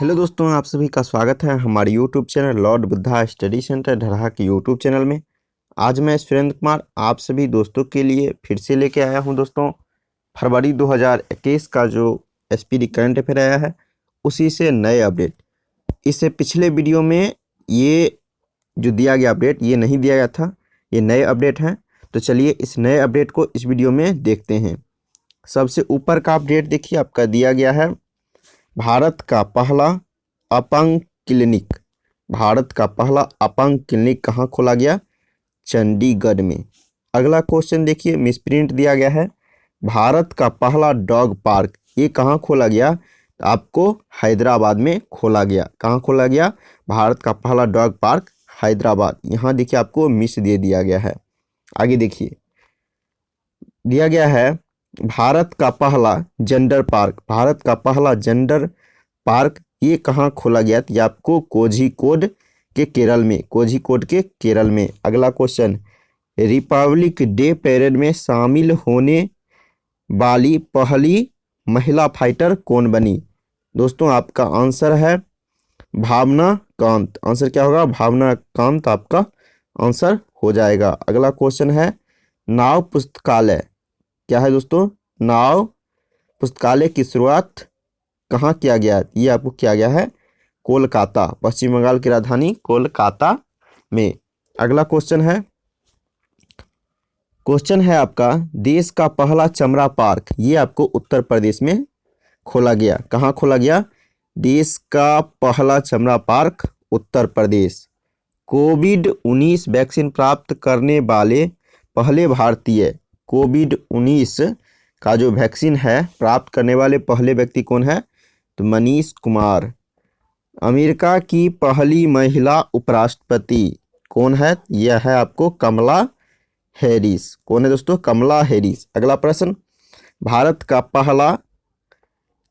Hello दोस्तों, आप सभी का स्वागत है हमारे YouTube channel Lord Buddha Study Centre Dharha के यूट्यूब चैनल में। आज मैं सुरेंद्र कुमार आप सभी दोस्तों के लिए फिर से लेके आया हूं दोस्तों फरवरी 2021 का जो एसपीडी करंट अफेयर आया है उसी से नए अपडेट। इससे पिछले वीडियो में ये जो दिया गया अपडेट ये नहीं दिया गया था, ये नए अपडेट हैं। तो चलिए इस नए अपडेट को इस वीडियो में देखते हैं। सबसे ऊपर का अपडेट देखिए, आपका दिया गया है भारत का पहला अपंग क्लिनिक। भारत का पहला अपंग क्लिनिक कहाँ खोला गया? चंडीगढ़ में। अगला क्वेश्चन देखिए, मिसप्रिंट दिया गया है भारत का पहला डॉग पार्क, ये कहाँ खोला गया? आपको हैदराबाद में खोला गया। कहाँ खोला गया? भारत का पहला डॉग पार्क हैदराबाद। यहाँ देखिए आपको मिस दे दिया गया है। आगे देखिए, दिया गया है भारत का पहला जेंडर पार्क। भारत का पहला जेंडर पार्क ये कहाँ खोला गया? ये आपको कोझिकोड के केरल में। कोझिकोड के केरल में। अगला क्वेश्चन, रिपब्लिक डे परेड में शामिल होने वाली पहली महिला फाइटर कौन बनी? दोस्तों आपका आंसर है भावना कांत। आंसर क्या होगा? भावना कांत आपका आंसर हो जाएगा। अगला क्वेश्चन है, नाव पुस्तकालय क्या है दोस्तों? नाव पुस्तकालय की शुरुआत कहाँ किया गया? ये आपको किया गया है कोलकाता, पश्चिम बंगाल की राजधानी कोलकाता में। अगला क्वेश्चन है आपका, देश का पहला चमड़ा पार्क ये आपको उत्तर प्रदेश में खोला गया। कहाँ खोला गया? देश का पहला चमड़ा पार्क उत्तर प्रदेश। कोविड-19 वैक्सीन प्राप्त करने वाले पहले भारतीय, कोविड-19 का जो वैक्सीन है प्राप्त करने वाले पहले व्यक्ति कौन है? तो मनीष कुमार। अमेरिका की पहली महिला उपराष्ट्रपति कौन है? यह है आपको कमला हैरिस। कौन है दोस्तों? कमला हैरिस। अगला प्रश्न, भारत का पहला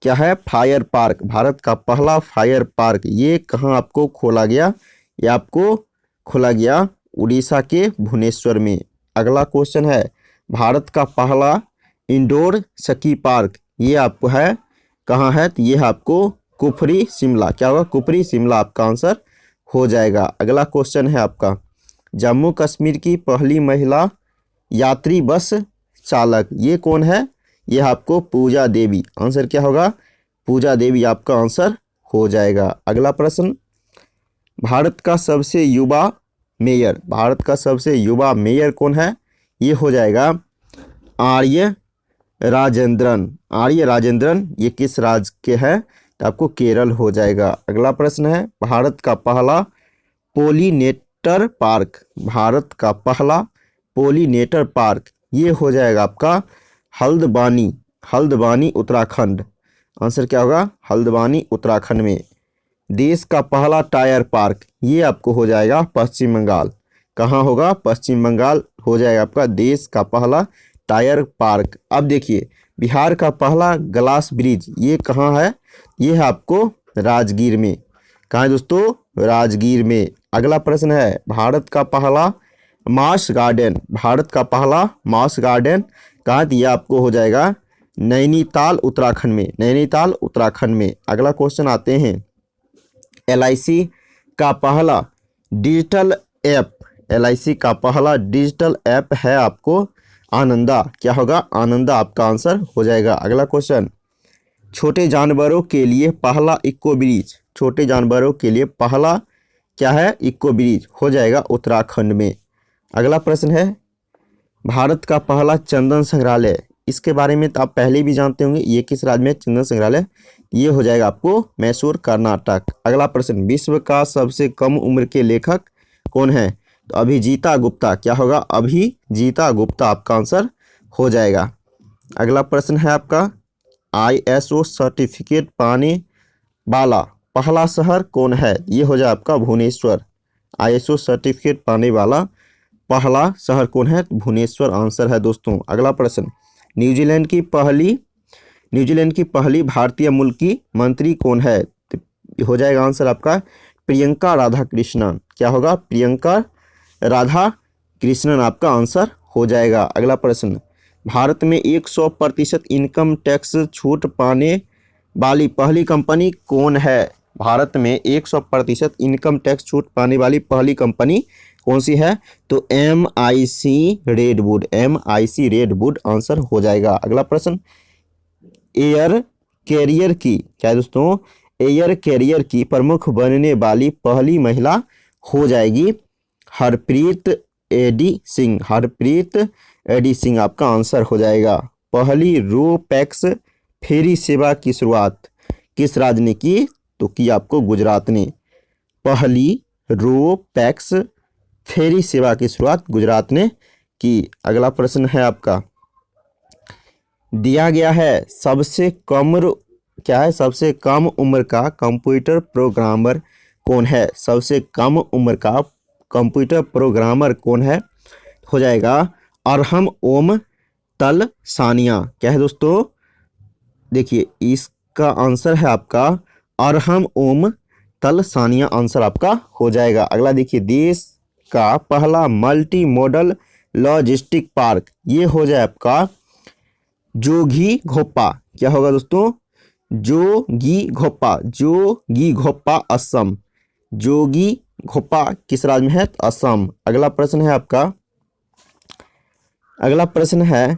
क्या है? Fire park. भारत का पहला फायर पार्क ये कहाँ आपको खोला गया? ये आपको खोला गया उड़ीसा के भुवनेश्वर में। अगला क्वेश्चन है, भारत का पहला इंडोर स्की पार्क ये आपको है कहाँ है? तो ये है आपको कुफरी शिमला। क्या होगा? कुफरी शिमला आपका आंसर हो जाएगा। अगला क्वेश्चन है आपका, जम्मू कश्मीर की पहली महिला यात्री बस चालक ये कौन है? ये आपको पूजा देवी। आंसर क्या होगा? पूजा देवी आपका आंसर हो जाएगा। अगला प्रश्न, भारत का सबसे युवा मेयर, भारत का सबसे युवा मेयर कौन है? ये हो जाएगा आर्य राजेंद्रन। आर्य राजेंद्रन ये किस राज्य के हैं? तो आपको केरल हो जाएगा। अगला प्रश्न है, भारत का पहला पोलिनेटर पार्क, भारत का पहला पोलिनेटर पार्क ये हो जाएगा आपका हल्द्वानी, हल्द्वानी उत्तराखंड। आंसर क्या होगा? हल्द्वानी उत्तराखंड में। देश का पहला टायर पार्क ये आपको हो जाएगा पश्चिम बंगाल। कहाँ होगा? पश्चिम बंगाल हो जाएगा आपका देश का पहला टायर पार्क। अब देखिए, बिहार का पहला ग्लास ब्रिज ये कहाँ है? ये है आपको राजगीर में। कहाँ है दोस्तों? राजगीर में। अगला प्रश्न है, भारत का पहला मास गार्डन, भारत का पहला मास गार्डन कहाँ? ये आपको हो जाएगा नैनीताल उत्तराखंड में। नैनीताल उत्तराखंड में। अगला क्वेश्चन आते हैं, LIC का पहला डिजिटल ऐप, LIC का पहला डिजिटल ऐप है आपको आनंदा। क्या होगा? आनंदा आपका आंसर हो जाएगा। अगला क्वेश्चन, छोटे जानवरों के लिए पहला इको ब्रिज, छोटे जानवरों के लिए पहला क्या है? इको ब्रिज हो जाएगा उत्तराखंड में। अगला प्रश्न है, भारत का पहला चंदन संग्रहालय, इसके बारे में तो आप पहले भी जानते होंगे, ये किस राज्य में चंदन संग्रहालय? ये हो जाएगा आपको मैसूर कर्नाटक। अगला प्रश्न, विश्व का सबसे कम उम्र के लेखक कौन है? तो अभिजीता गुप्ता। क्या होगा? अभिजीता गुप्ता आपका आंसर हो जाएगा। अगला प्रश्न है आपका, ISO सर्टिफिकेट पाने वाला पहला शहर कौन है? ये हो जाए आपका भुवनेश्वर। ISO सर्टिफिकेट पाने वाला पहला शहर कौन है? भुवनेश्वर आंसर है दोस्तों। अगला प्रश्न, न्यूजीलैंड की पहली भारतीय मूल की मंत्री कौन है? तो हो जाएगा आंसर आपका प्रियंका राधाकृष्णन। क्या होगा? प्रियंका राधाकृष्णन आपका आंसर हो जाएगा। अगला प्रश्न, भारत में 100% इनकम टैक्स छूट पाने वाली पहली कंपनी कौन है? भारत में 100% इनकम टैक्स छूट पाने वाली पहली कंपनी कौन सी है? तो MIC redwood, MIC redwood answer हो जाएगा। अगला प्रश्न, एयर कैरियर की, क्या है दोस्तों? एयर कैरियर की प्रमुख बनने वाली पहली महिला हो जाएगी हरप्रीत एडी सिंह, हरप्रीत एडी सिंह आपका आंसर हो जाएगा। पहली रो पैक्स फेरी सेवा की शुरुआत किस राज्य ने की? तो की आपको गुजरात ने। पहली रो पैक्स फेरी सेवा की शुरुआत गुजरात ने की। अगला प्रश्न है आपका, दिया गया है सबसे कम, क्या है? सबसे कम उम्र का कंप्यूटर प्रोग्रामर कौन है? सबसे कम उम्र का कंप्यूटर प्रोग्रामर कौन है? हो जाएगा अरहम ओम तलसानिया। क्या है दोस्तों? देखिए इसका आंसर है आपका अरहम ओम तलसानिया, आंसर आपका हो जाएगा। अगला देखिए, देश का पहला मल्टी मॉडल लॉजिस्टिक पार्क, ये हो जाए आपका जोगी घोपा। क्या होगा दोस्तों? जोगी घोपा, जोगी घोपा असम, जोगी घोपा किस राज्य में है? असम। अगला प्रश्न है आपका, अगला प्रश्न है,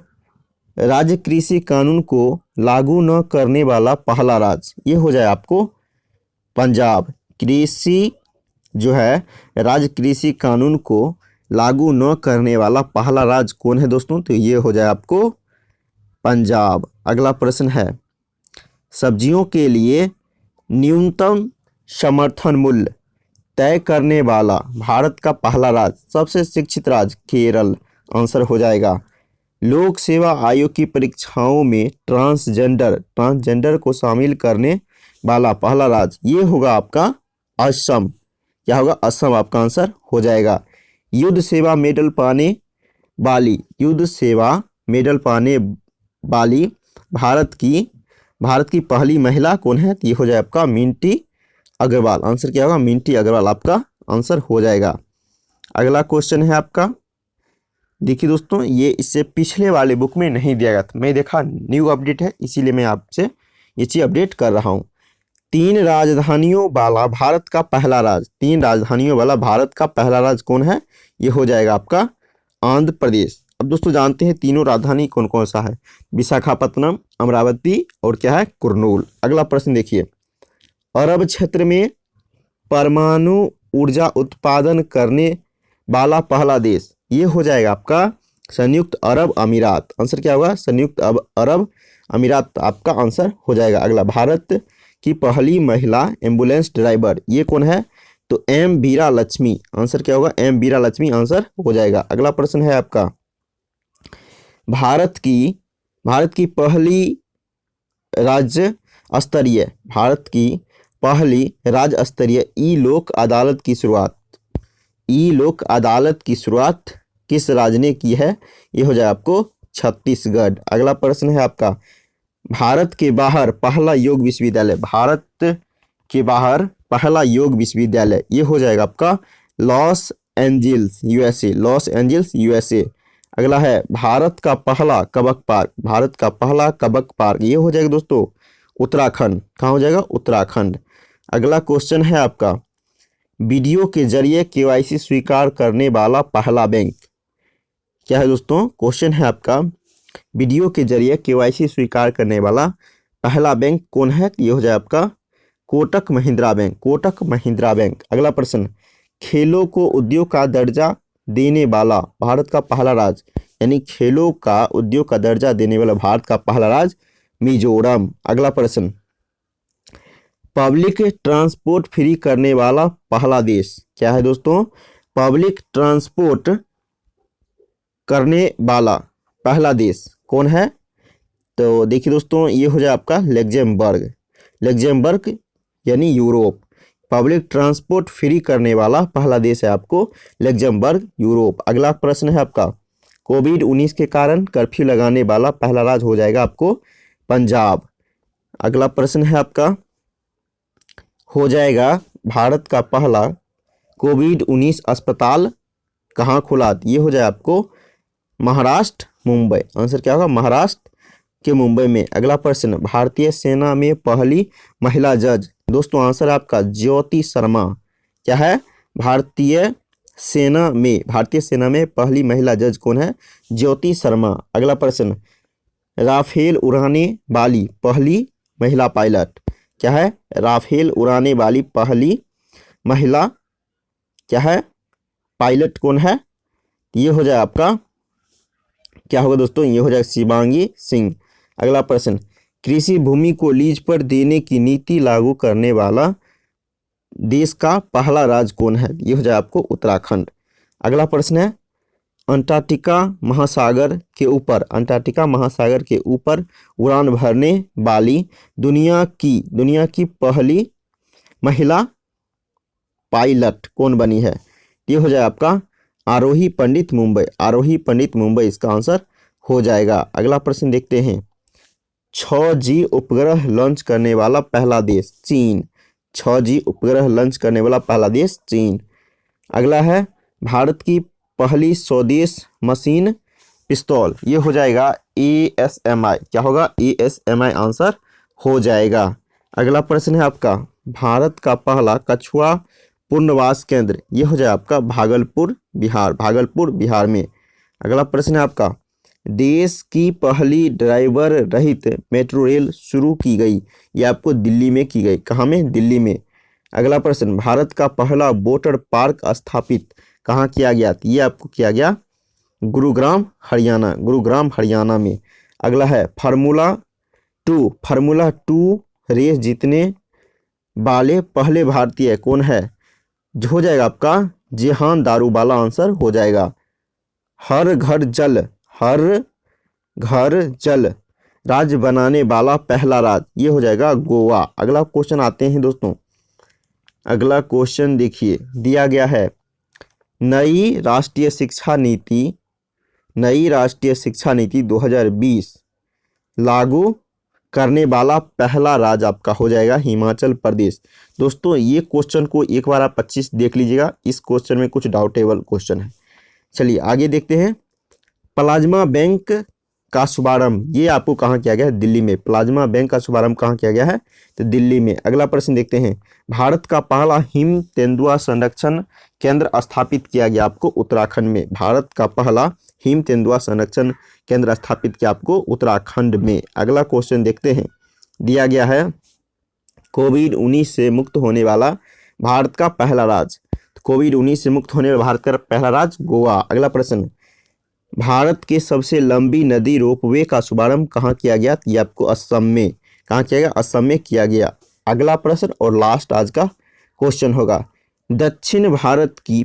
राज्य कृषि कानून को लागू न करने वाला पहला राज्य, ये हो जाए आपको पंजाब। कृषि जो है, राज्य कृषि कानून को लागू न करने वाला पहला राज्य कौन है दोस्तों? तो ये हो जाए आपको पंजाब। अगला प्रश्न है, सब्जियों के लिए न्यूनतम समर्थन मूल्य तय करने वाला भारत का पहला राज्य, सबसे शिक्षित राज्य केरल, आंसर हो जाएगा। लोक सेवा आयोग की परीक्षाओं में ट्रांसजेंडर को शामिल करने वाला पहला राज्य, ये होगा आपका असम। क्या होगा? असम आपका आंसर हो जाएगा। युद्ध सेवा मेडल पाने वाली, युद्ध सेवा मेडल पाने वाली भारत की पहली महिला कौन है? ये हो जाए आपका मिंटी अग्रवाल, आंसर क्या होगा? मिंटी अग्रवाल आपका आंसर हो जाएगा। अगला क्वेश्चन है आपका, देखिए दोस्तों ये इससे पिछले वाले बुक में नहीं दिया गया था, मैं देखा न्यू अपडेट है इसीलिए मैं आपसे ये चीज अपडेट कर रहा हूँ। 3 राजधानियों वाला भारत का पहला राज्य, 3 राजधानियों वाला भारत का पहला राज्य कौन है? ये हो जाएगा आपका आंध्र प्रदेश। अब दोस्तों जानते हैं तीनों राजधानी कौन कौन सा है? विशाखापत्तनम, अमरावती और क्या है? कुर्नूल। अगला प्रश्न देखिए, अरब क्षेत्र में परमाणु ऊर्जा उत्पादन करने वाला पहला देश, ये हो जाएगा आपका संयुक्त अरब अमीरात, आंसर क्या होगा? संयुक्त अरब अमीरात आपका आंसर हो जाएगा। अगला, भारत की पहली महिला एम्बुलेंस ड्राइवर, ये कौन है? तो एम बीरा लक्ष्मी, आंसर क्या होगा? एम बीरा लक्ष्मी आंसर हो जाएगा। अगला प्रश्न है आपका, भारत की पहली राज्य स्तरीय, भारत की पहली राज्य स्तरीय ई लोक अदालत की शुरुआत, ई लोक अदालत की शुरुआत किस राज्य ने की है? ये हो जाए आपको छत्तीसगढ़। अगला प्रश्न है आपका, भारत के बाहर पहला योग विश्वविद्यालय, भारत के बाहर पहला योग विश्वविद्यालय, ये हो जाएगा आपका Los Angeles USA, Los Angeles USA. अगला है, भारत का पहला कबक पार्क, भारत का पहला कबक पार्क, ये हो जाएगा दोस्तों उत्तराखंड। कहाँ हो जाएगा? उत्तराखंड। अगला क्वेश्चन है आपका, वीडियो के जरिए केवाईसी स्वीकार करने वाला पहला बैंक, क्या है दोस्तों? क्वेश्चन है आपका, वीडियो के जरिए केवाईसी स्वीकार करने वाला पहला बैंक कौन है? ये हो जाए आपका कोटक महिंद्रा बैंक, कोटक महिंद्रा बैंक। अगला प्रश्न, खेलों को उद्योग का दर्जा देने वाला भारत का पहला राज्य, यानी खेलों का उद्योग का दर्जा देने वाला भारत का पहला राज्य मिजोरम। अगला प्रश्न, पब्लिक ट्रांसपोर्ट फ्री करने वाला पहला देश, क्या है दोस्तों? पब्लिक ट्रांसपोर्ट करने वाला पहला देश कौन है? तो देखिए दोस्तों ये हो जाए आपका लग्जमबर्ग, लग्जमबर्ग यानी यूरोप। पब्लिक ट्रांसपोर्ट फ्री करने वाला पहला देश है आपको लग्जमबर्ग, यूरोप। अगला प्रश्न है आपका, कोविड-19 के कारण कर्फ्यू लगाने वाला पहला राज्य हो जाएगा आपको पंजाब। अगला प्रश्न है आपका, हो जाएगा भारत का पहला कोविड-19 अस्पताल कहाँ खुला? ये हो जाए आपको महाराष्ट्र, मुंबई, आंसर क्या होगा? महाराष्ट्र के मुंबई में। अगला प्रश्न, भारतीय सेना में पहली महिला जज दोस्तों आंसर है आपका ज्योति शर्मा। क्या है? भारतीय सेना में पहली महिला जज कौन है? ज्योति शर्मा। अगला प्रश्न, राफेल उड़ाने वाली पहली महिला पायलट। क्या है? राफेल उड़ाने वाली पहली महिला क्या है? पायलट कौन है? ये हो जाए आपका, क्या होगा दोस्तों? ये हो जाएगा शिवांगी सिंह। अगला प्रश्न, कृषि भूमि को लीज पर देने की नीति लागू करने वाला देश का पहला राज्य कौन है? ये हो जाए आपको उत्तराखंड। अगला प्रश्न है, अंटार्कटिका महासागर के ऊपर उड़ान भरने वाली दुनिया की पहली महिला पायलट कौन बनी है? ये हो जाए आपका आरोही पंडित मुंबई इसका आंसर हो जाएगा। अगला प्रश्न देखते हैं, 6G उपग्रह लॉन्च करने वाला पहला देश चीन। 6G उपग्रह लॉन्च करने वाला पहला देश चीन। अगला है, भारत की पहली स्वदेश मशीन पिस्तौल। ये हो जाएगा ASMI। क्या होगा? ASMI आंसर हो जाएगा। अगला प्रश्न है आपका, भारत का पहला कछुआ पुनर्वास केंद्र। ये हो जाए आपका भागलपुर बिहार में। अगला प्रश्न है आपका, देश की पहली ड्राइवर रहित मेट्रो रेल शुरू की गई। ये आपको दिल्ली में की गई। कहाँ में? दिल्ली में। अगला प्रश्न, भारत का पहला वाटर पार्क स्थापित कहाँ किया गया? ये आपको किया गया गुरुग्राम हरियाणा में। अगला है, फार्मूला 2 रेस जीतने वाले पहले भारतीय कौन है? जो हो जाएगा आपका जेहान दारूवाला आंसर हो जाएगा। हर घर जल राज्य बनाने वाला पहला राज्य, ये हो जाएगा गोवा। अगला क्वेश्चन आते हैं दोस्तों। अगला क्वेश्चन देखिए, दिया गया है, नई राष्ट्रीय शिक्षा नीति 2020 लागू करने वाला पहला राज्य आपका हो जाएगा हिमाचल प्रदेश। दोस्तों ये क्वेश्चन को एक बार आप 25 देख लीजिएगा, इस क्वेश्चन में कुछ डाउटेबल क्वेश्चन है। चलिए आगे देखते हैं, प्लाज्मा बैंक का शुभारंभ ये आपको कहाँ किया गया है? दिल्ली में। प्लाज्मा बैंक का शुभारंभ कहाँ किया गया है? तो दिल्ली में। अगला प्रश्न देखते हैं, भारत का पहला हिम तेंदुआ संरक्षण केंद्र स्थापित किया गया आपको उत्तराखंड में। भारत का पहला हिम तेंदुआ संरक्षण केंद्र स्थापित किया आपको उत्तराखंड में। अगला क्वेश्चन देखते हैं, दिया गया है, कोविड-19 से मुक्त होने वाला भारत का पहला राज्य। कोविड-19 से मुक्त होने वाला भारत का पहला राज्य गोवा। अगला प्रश्न, भारत के सबसे लंबी नदी रोपवे का शुभारंभ कहाँ किया गया? ये आपको असम में। कहाँ किया गया? असम में किया गया। अगला प्रश्न और लास्ट आज का क्वेश्चन होगा, दक्षिण भारत की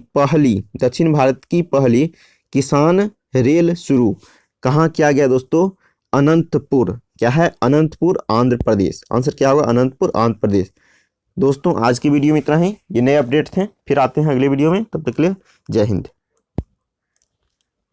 पहली किसान रेल शुरू कहाँ किया गया दोस्तों? अनंतपुर। क्या है? अनंतपुर आंध्र प्रदेश। आंसर क्या होगा? अनंतपुर आंध्र प्रदेश। दोस्तों आज की वीडियो में इतना ही, ये नए अपडेट थे, फिर आते हैं अगले वीडियो में, तब तक के लिए जय हिंद।